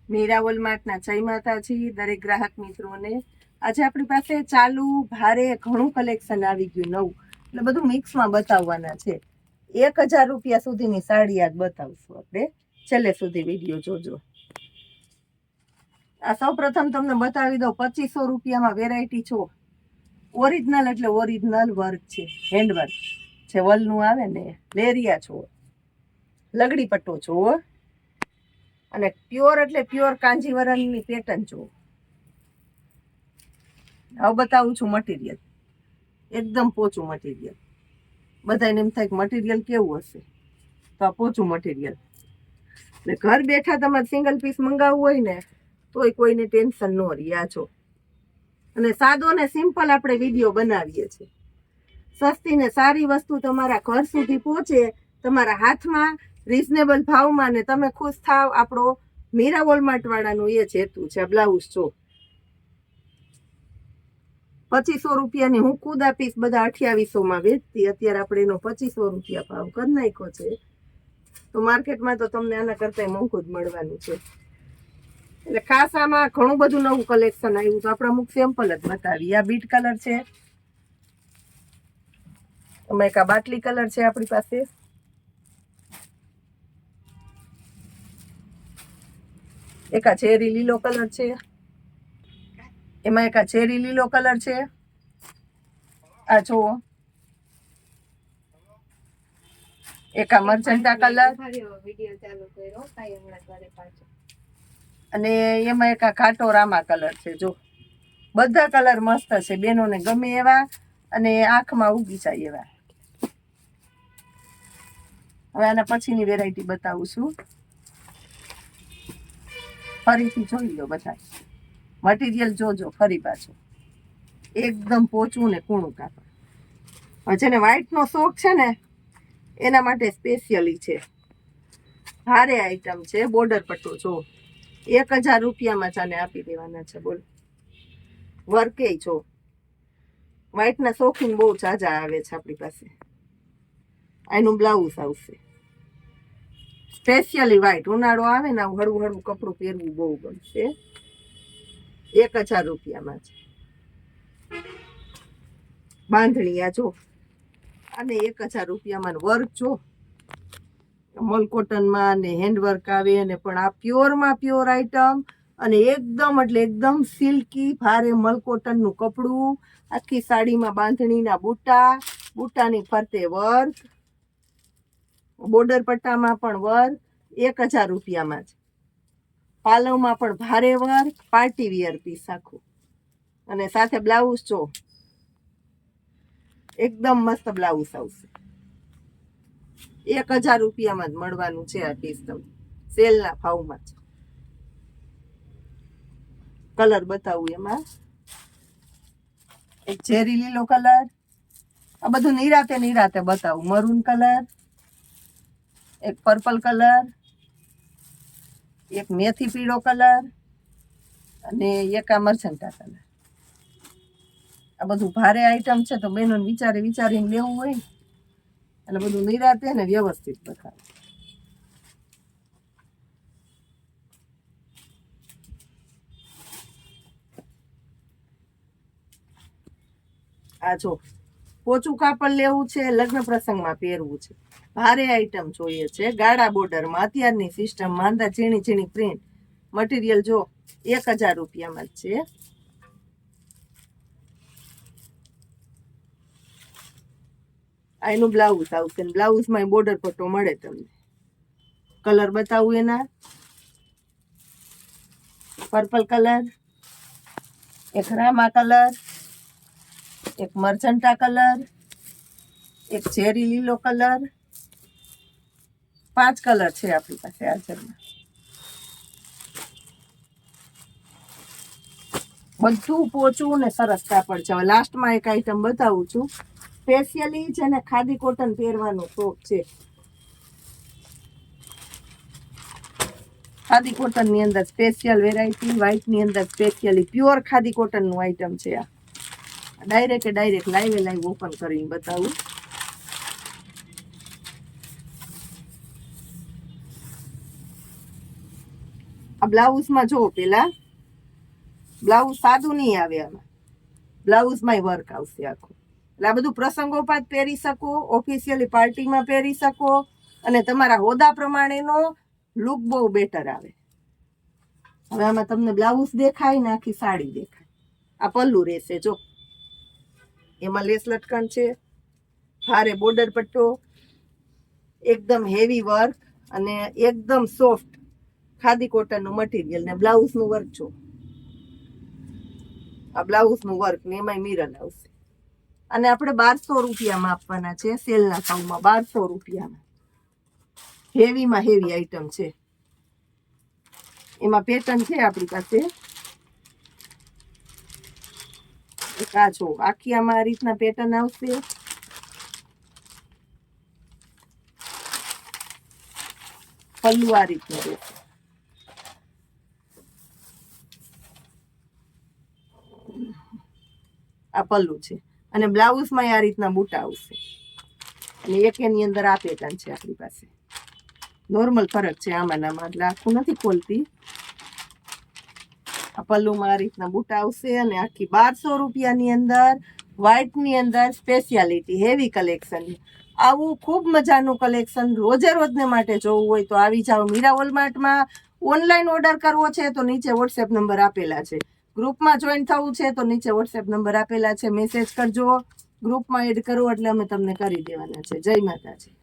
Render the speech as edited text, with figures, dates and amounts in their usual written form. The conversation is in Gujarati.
મીરા વોલમાર્ટના જય માતાજી દરેક ગ્રાહક મિત્રોને। આજે આપણી પાસે ચાલુ ભારે ઘણું કલેક્શન આવી ગયું નવું, એટલે બધું મિક્સમાં બતાવવાના છે। 1000 રૂપિયા સુધીની સાડી આજ બતાવશું આપણે, છેલ્લે સુધી વિડીયો જોજો। આ સૌ પ્રથમ તમને બતાવી દઉં 2500 રૂપિયામાં વેરાયટી છો, ઓરિજિનલ એટલે ઓરિજિનલ વર્ક છે, હેન્ડવર્ક છે, વલનું આવે ને લેરિયા છો, લગડી પટ્ટો છો, અને પ્યોર એટલે પ્યોર કાંજીવરમની પેટર્ન જો। હવે બતાવું છું મટીરિયલ, એકદમ પોચું મટીરિયલ। બધાને એમ થાય કે મટીરિયલ કેવું હશે, તો આ પોચું મટીરિયલ, એટલે ઘર બેઠા તમારે સિંગલ પીસ મંગાવવું હોય ને તોય કોઈને ટેન્શન ન રહે। આ છો, અને સાદો ને સિમ્પલ આપણે વિડીયો બનાવીએ છીએ। સસ્તી ને સારી વસ્તુ તમારા ઘર સુધી પહોંચે, તમારા હાથમાં, રીઝનેબલ ભાવમાં, ને તમે ખુશ થાવ, આપણો મીરા વોલમાર્ટ વાળાનું એ જ હેતુ છે। બ્લાઉઝ જો 2500 રૂપિયાની હું ખુદ આપીશ, બધા 2800 વેચતી, અત્યારે આપણે એનો 2500 રૂપિયા ભાવ કરી નાખ્યો છે, તો માર્કેટમાં તો તમને આના કરતા મોંઘું જ મળવાનું છે। એટલે ખાસ આમાં ઘણું બધું નવું કલેક્શન આવ્યું, તો આપણે અમુક સેમ્પલ જ બતાવી। આ બીટ કલર છે, એક આ બાટલી કલર છે આપણી પાસે, એક આ ચેરી લીલો કલર છે, એમાં એક આ ચેરી લીલો કલર છે, આ જુઓ એક આ મરચંટા કલર, અને એમાં એક આ ઘાટો રામા કલર છે। જો બધા કલર મસ્ત છે, બેનોને ગમે એવા અને આંખમાં ઉગી જાય એવા। હવે આના પછીની વેરાયટી બતાવું છું, ફરીથી જોઈ લો બધા મટીરિયલ જોજો ફરી પાછું, એકદમ પોચું ને કૂણું કાપડ। જેને વ્હાઈટ નો શોખ છે ને એના માટે સ્પેશિયલી છે, ભારે આઈટમ છે। બોર્ડર પટ્ટો જો 1000 રૂપિયામાં ચાને આપી દેવાના છે, બોલ વર્કે છો। વ્હાઈટ ના શોખીન બહુ જાજા આવે છે આપણી પાસે। આનું બ્લાઉઝ આવશે સ્પેશિયલી વ્હાઈટ, ઉનાળો આવે ને હળવું હળવું કપડું પહેરવું બહુ ગમશે। 1000 રૂપિયામાં છે બાંધણી, આ જો અને 1000 રૂપિયામાં વર્ક જો, મલકોટનમાં ને હેન્ડવર્ક આવે, અને પણ આ પ્યોરમાં પ્યોર આઈટમ, અને એકદમ એટલે એકદમ સિલ્કી ભારે મલકોટનનું કપડું, આખી સાડીમાં બાંધણીના બુટ્ટા, બુટ્ટાની ફરતે વર્ક, બોર્ડર પટ્ટામાં પણ વર્ક, 1000 રૂપિયામાં જ। પાલવમાં પણ ભારે વર્ક, પાર્ટી વિયર પીસ આખું, અને સાથે બ્લાઉઝ જો એકદમ મસ્ત બ્લાઉઝ આવશે। 1000 રૂપિયામાં જ મળવાનું છે આ પીસ તમને, સેલના ભાવમાં જ। કલર બતાવું, એમાં એક ચેરી લીલો કલર, આ બધું નિરાતે બતાવું। મરૂન કલર, એક પર્પલ કલર, એક મેથી પીળો કલર, અને એક આ મરચંટા કલર। આ બધું ભારે આઈટમ છે, તો બહેનોને વિચારીને લેવું હોય ને, એટલે બધું નિરાતે ને વ્યવસ્થિત બતાવે। આ જો પોચું કાપડ લેવું છે, લગ્ન પ્રસંગમાં પહેરવું છે, ભારે આઈટમ જોઈએ છે, ગાળા બોર્ડરમાં, અત્યારની સિસ્ટમ માંદા ઝીણી ઝીણી પ્રિન્ટ, મટીરિયલ જો 1000 રૂપિયામાં જ છે। આ એનું બ્લાઉઝ આવશે, બ્લાઉઝમાં બોર્ડર પટ્ટો મળે તમને। કલર બતાવું, એના પર્પલ કલર, એક રામા કલર, એક મરચંટા કલર, એક ચેરી લીલો કલર, 5 કલર છે આપણી પાસે હાજરમાં। બધું પોચું ને સરસ કાપડ છે। હવે લાસ્ટમાં એક આઈટમ બતાવું છું, સ્પેશિયલી જેને ખાદી કોટન પહેરવાનો શોખ છે, ખાદી કોટન ની અંદર સ્પેશિયલ વેરાયટી, વ્હાઈટ ની અંદર સ્પેશિયલી પ્યોર ખાદી કોટન નું આઈટમ છે। આ ડાયરેક્ટ લાઈવ ઓપન કરીને બતાવું। આ બ્લાઉઝમાં જો પેલા બ્લાઉઝ સાદું નહીં આવે, આમાં બ્લાઉઝમાંય વર્ક આવશે આખું. એટલે આ બધું પ્રસંગોપાત પહેરી શકો, ઓફિશિયલી પાર્ટીમાં પહેરી શકો, અને તમારા હોદ્દા પ્રમાણેનો લુક બહુ બેટર આવે. હવે આમાં તમને બ્લાઉઝ દેખાય ને આખી સાડી દેખાય. આ પલ્લુ રહેશે જો, એમાં લેસ લટકણ છે, હારે બોર્ડર પટ્ટો, એકદમ હેવી વર્ક અને એકદમ સોફ્ટ ખાદી કોટનનું મટીરિયલ, ને બ્લાઉઝનું વર્ક જો, આ બ્લાઉઝનું વર્ક ને એમાંય મિરર આવશે. અને આપણે 1200 રૂપિયામાં આપવાના છે, સેલના ભાવમાં 1200 રૂપિયામાં. હેવીમાં હેવી આઈટમ છે. એમાં પેટર્ન છે આપણી પાસે એક આ જો, આખી આમાં આ રીતના પેટર્ન આવશે. પલ્લુ આ રીતનું રહેશે. આ પલ્લુ છે, અને બ્લાઉઝમાં આ રીતના બુટા આવશે. અને એક એની અંદર આ પેટર્ન છે આપણી પાસે. નોર્મલ ફરક છે આમાં નામાં, એટલે આખું નથી ખોલતી. આ પલ્લુમાં આ રીતના બુટા આવશે, અને આખી 1200 રૂપિયાની અંદર વ્હાઈટની અંદર સ્પેશિયાલિટી હેવી કલેક્શન. આવું ખૂબ મજાનું કલેક્શન રોજે રોજને માટે જોવું હોય તો આવી જાઓ મીરા વોલમાર્ટમાં. ઓનલાઈન ઓર્ડર કરવો છે તો નીચે વોટ્સએપ નંબર આપેલા છે. ગ્રુપમાં જોઈન થવું છે તો નીચે વોટ્સએપ નંબર આપેલા છે, મેસેજ કરજો. ગ્રુપમાં એડ કરો એટલે અમે તમને કરી દેવાના છે. જય માતાજી.